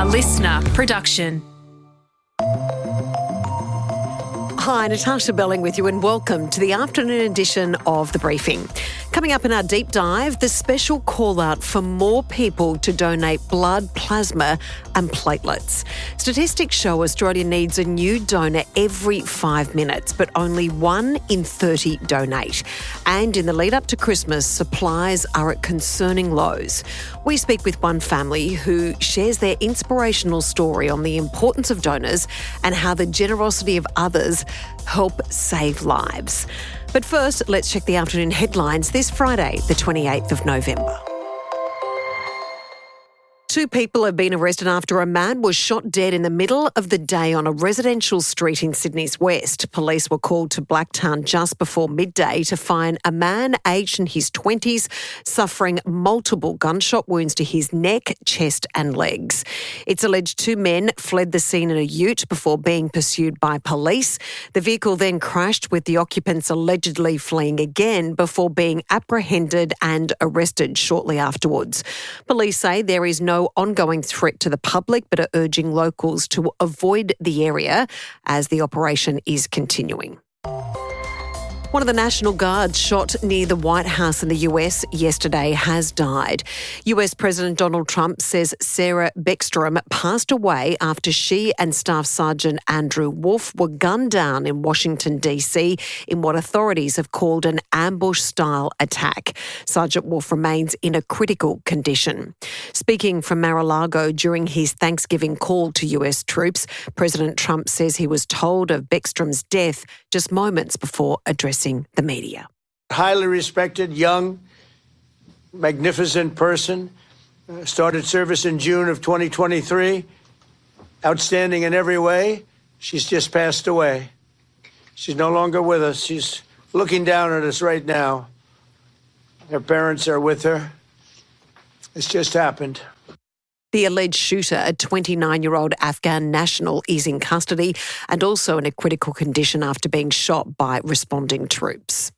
A listener production. Hi, Natasha Belling with you and welcome to the afternoon edition of The Briefing. Coming up in our deep dive, the special call out for more people to donate blood, plasma and platelets. Statistics show Australia needs a new donor every 5 minutes, but only 1 in 30 donate. And in the lead up to Christmas, supplies are at concerning lows. We speak with one family who shares their inspirational story on the importance of donors and how the generosity of others help save lives. But first, let's check the afternoon headlines this Friday, the 28th of November. 2 people have been arrested after a man was shot dead in the middle of the day on a residential street in Sydney's west. Police were called to Blacktown just before midday to find a man aged in his 20s suffering multiple gunshot wounds to his neck, chest and legs. It's alleged 2 men fled the scene in a ute before being pursued by police. The vehicle then crashed with the occupants allegedly fleeing again before being apprehended and arrested shortly afterwards. Police say there is no ongoing threat to the public but are urging locals to avoid the area as the operation is continuing. One of the National Guards shot near the White House in the US yesterday has died. US President Donald Trump says Sarah Beckstrom passed away after she and Staff Sergeant Andrew Wolf were gunned down in Washington, D.C. in what authorities have called an ambush-style attack. Sergeant Wolf remains in a critical condition. Speaking from Mar-a-Lago during his Thanksgiving call to US troops, President Trump says he was told of Beckstrom's death just moments before addressing the media. Highly respected, young, magnificent person. Started service in June of 2023. Outstanding in every way. She's just passed away. She's no longer with us. She's looking down at us right now. Her parents are with her. It's just happened. The alleged shooter, a 29-year-old Afghan national, is in custody and also in a critical condition after being shot by responding troops.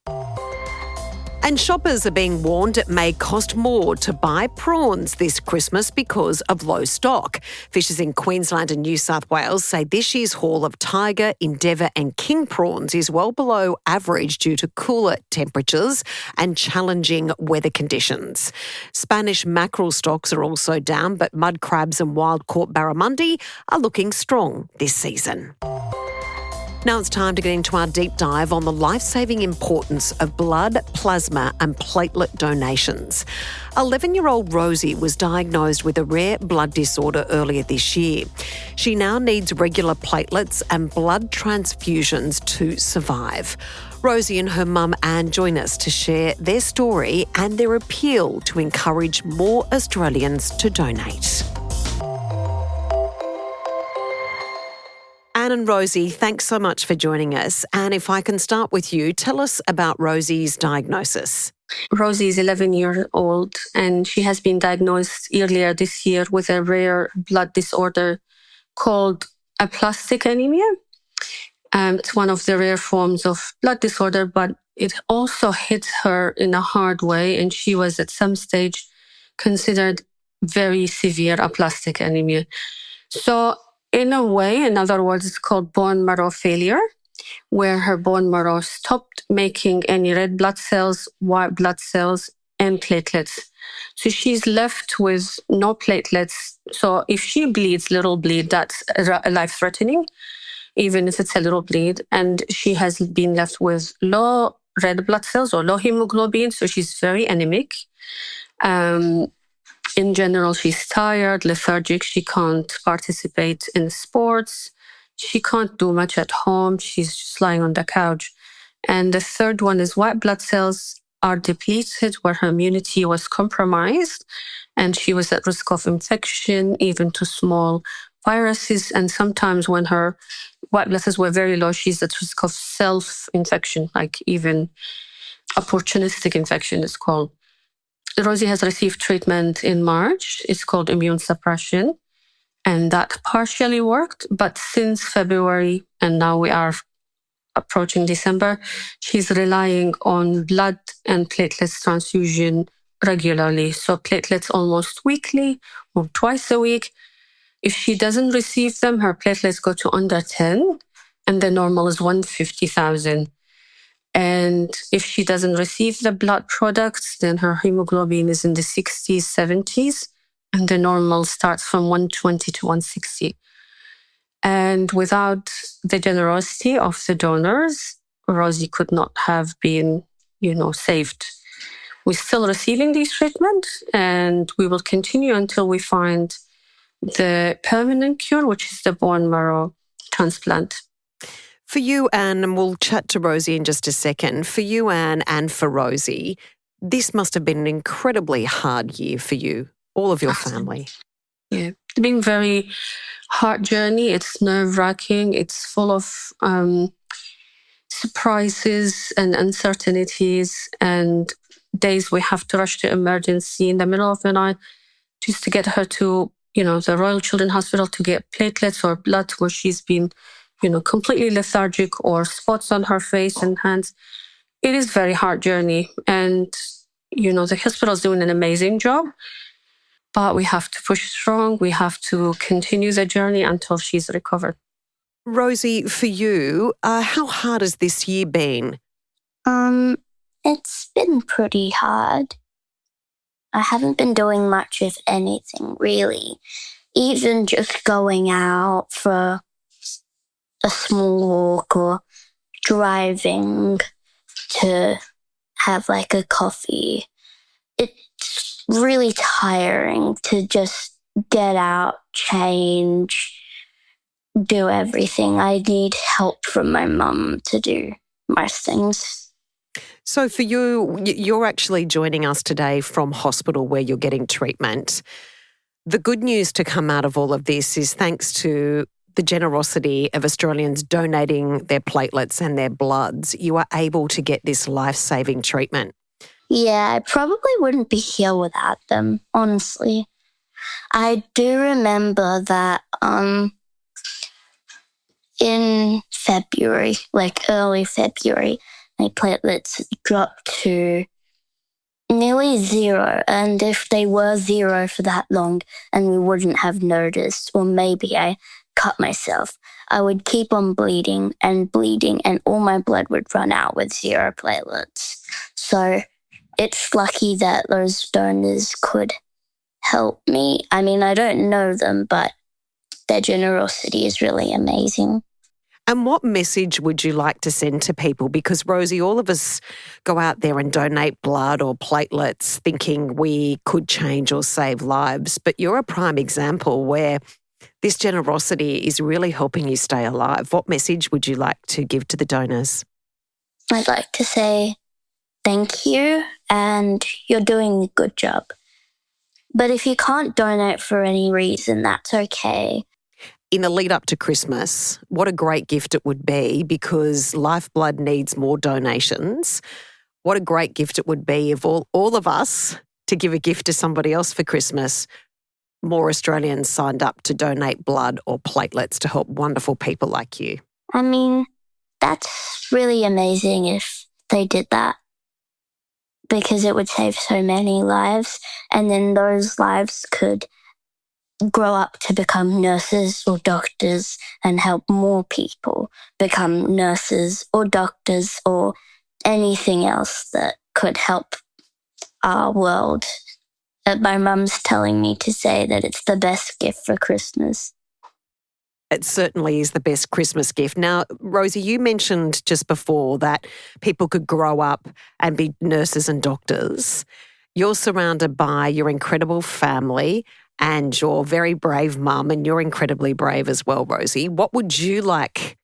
And shoppers are being warned it may cost more to buy prawns this Christmas because of low stock. Fishers in Queensland and New South Wales say this year's haul of tiger, endeavour and king prawns is well below average due to cooler temperatures and challenging weather conditions. Spanish mackerel stocks are also down, but mud crabs and wild-caught barramundi are looking strong this season. Now it's time to get into our deep dive on the life-saving importance of blood, plasma and platelet donations. 11-year-old Rosie was diagnosed with a rare blood disorder earlier this year. She now needs regular platelets and blood transfusions to survive. Rosie and her mum Anne join us to share their story and their appeal to encourage more Australians to donate. Anne and Rosie, thanks so much for joining us. And if I can start with you, tell us about Rosie's diagnosis. Rosie is 11 years old and she has been diagnosed earlier this year with a rare blood disorder called aplastic anemia. It's one of the rare forms of blood disorder, but it also hit her in a hard way and she was at some stage considered very severe aplastic anemia. So in a way, in other words, it's called bone marrow failure, where her bone marrow stopped making any red blood cells, white blood cells, and platelets. So she's left with no platelets. So if she bleeds, little bleed, that's life-threatening, even if it's a little bleed. And she has been left with low red blood cells or low hemoglobin, so she's very anemic. In general, she's tired, lethargic. She can't participate in sports. She can't do much at home. She's just lying on the couch. And the third one is white blood cells are depleted where her immunity was compromised. And she was at risk of infection, even to small viruses. And sometimes when her white blood cells were very low, she's at risk of self-infection, like even opportunistic infection is called. Rosie has received treatment in March. It's called immune suppression. And that partially worked. But since February, and now we are approaching December, she's relying on blood and platelets transfusion regularly. So platelets almost weekly or twice a week. If she doesn't receive them, her platelets go to under 10, and the normal is 150,000. And if she doesn't receive the blood products, then her hemoglobin is in the 60s, 70s, and the normal starts from 120 to 160. And without the generosity of the donors, Rosie could not have been, saved. We're still receiving these treatments, and we will continue until we find the permanent cure, which is the bone marrow transplant. For you, Anne, and we'll chat to Rosie in just a second. For you, Anne, and for Rosie, this must have been an incredibly hard year for you, all of your family. Yeah, it's been a very hard journey. It's nerve-wracking. It's full of surprises and uncertainties and days we have to rush to emergency in the middle of the night just to get her to, the Royal Children's Hospital to get platelets or blood where she's been, completely lethargic or spots on her face and hands. It is a very hard journey. And, the hospital's doing an amazing job, but we have to push strong. We have to continue the journey until she's recovered. Rosie, for you, how hard has this year been? It's been pretty hard. I haven't been doing much, if anything, really. Even just going out for a small walk or driving to have like a coffee. It's really tiring to just get out, change, do everything. I need help from my mum to do most things. So for you, you're actually joining us today from hospital where you're getting treatment. The good news to come out of all of this is thanks to the generosity of Australians donating their platelets and their bloods, you are able to get this life-saving treatment. Yeah, I probably wouldn't be here without them, honestly. I do remember that in February, like early February, my platelets dropped to nearly 0. And if they were 0 for that long and we wouldn't have noticed, or maybe I cut myself, I would keep on bleeding, and all my blood would run out with 0 platelets. So it's lucky that those donors could help me. I mean, I don't know them, but their generosity is really amazing. And what message would you like to send to people? Because, Rosie, all of us go out there and donate blood or platelets thinking we could change or save lives. But you're a prime example where this generosity is really helping you stay alive. What message would you like to give to the donors? I'd like to say thank you, and you're doing a good job. But if you can't donate for any reason, that's okay. In the lead up to Christmas, what a great gift it would be, because Lifeblood needs more donations. What a great gift it would be if all of us to give a gift to somebody else for Christmas. More Australians signed up to donate blood or platelets to help wonderful people like you. I mean, that's really amazing if they did that, because it would save so many lives, and then those lives could grow up to become nurses or doctors and help more people become nurses or doctors or anything else that could help our world. My mum's telling me to say that it's the best gift for Christmas. It certainly is the best Christmas gift. Now, Rosie, you mentioned just before that people could grow up and be nurses and doctors. You're surrounded by your incredible family and your very brave mum, and you're incredibly brave as well, Rosie. What would you like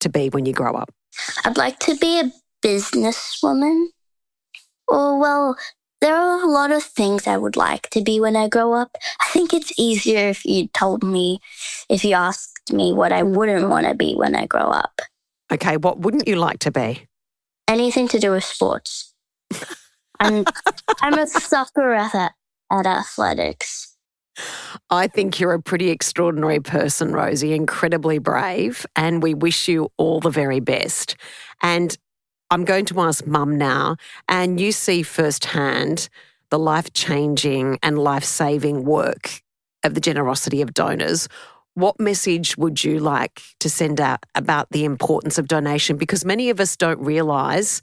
to be when you grow up? I'd like to be a businesswoman. Well, there are a lot of things I would like to be when I grow up. I think it's easier if you asked me what I wouldn't want to be when I grow up. Okay, what wouldn't you like to be? Anything to do with sports. I'm a sucker at athletics. I think you're a pretty extraordinary person, Rosie, incredibly brave, and we wish you all the very best. And I'm going to ask Mum now, and you see firsthand the life-changing and life-saving work of the generosity of donors. What message would you like to send out about the importance of donation? Because many of us don't realise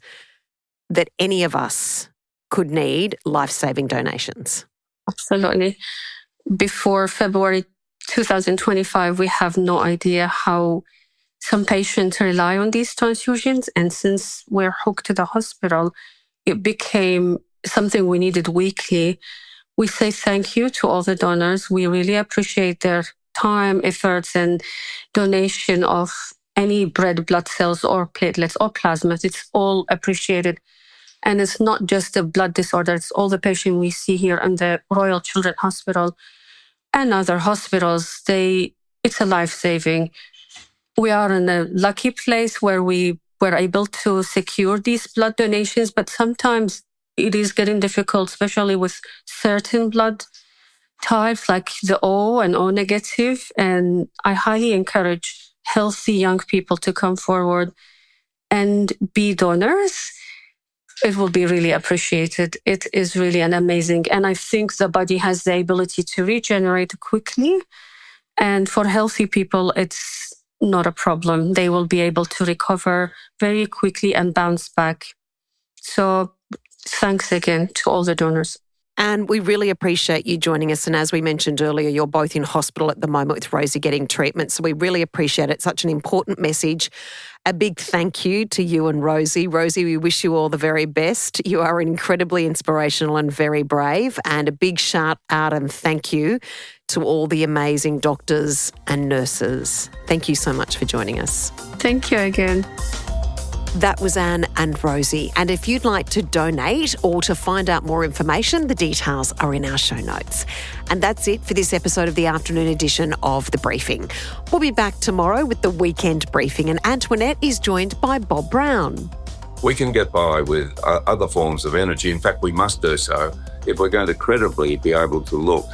that any of us could need life-saving donations. Absolutely. Before February 2025, we have no idea how some patients rely on these transfusions. And since we're hooked to the hospital, it became something we needed weekly. We say thank you to all the donors. We really appreciate their time, efforts, and donation of any red blood cells or platelets or plasmas. It's all appreciated. And it's not just a blood disorder. It's all the patients we see here in the Royal Children's Hospital and other hospitals. It's a life-saving. We are in a lucky place where we were able to secure these blood donations, but sometimes it is getting difficult, especially with certain blood types like the O and O negative. And I highly encourage healthy young people to come forward and be donors. It will be really appreciated. It is really an amazing. And I think the body has the ability to regenerate quickly. And for healthy people, it's not a problem. They will be able to recover very quickly and bounce back. So thanks again to all the donors. And we really appreciate you joining us. And as we mentioned earlier, you're both in hospital at the moment with Rosie getting treatment. So we really appreciate it. Such an important message. A big thank you to you and Rosie. Rosie, we wish you all the very best. You are incredibly inspirational and very brave. And a big shout out and thank you to all the amazing doctors and nurses. Thank you so much for joining us. Thank you again. That was Anne and Rosie. And if you'd like to donate or to find out more information, the details are in our show notes. And that's it for this episode of the afternoon edition of The Briefing. We'll be back tomorrow with the weekend briefing, and Antoinette is joined by Bob Brown. We can get by with other forms of energy. In fact, we must do so if we're going to credibly be able to look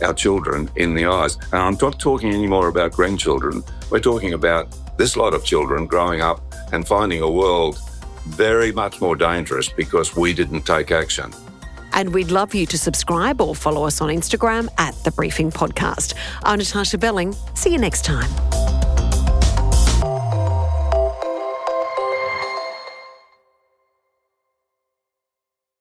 our children in the eyes. And I'm not talking anymore about grandchildren. We're talking about this lot of children growing up and finding a world very much more dangerous because we didn't take action. And we'd love you to subscribe or follow us on Instagram at The Briefing Podcast. I'm Natasha Belling. See you next time.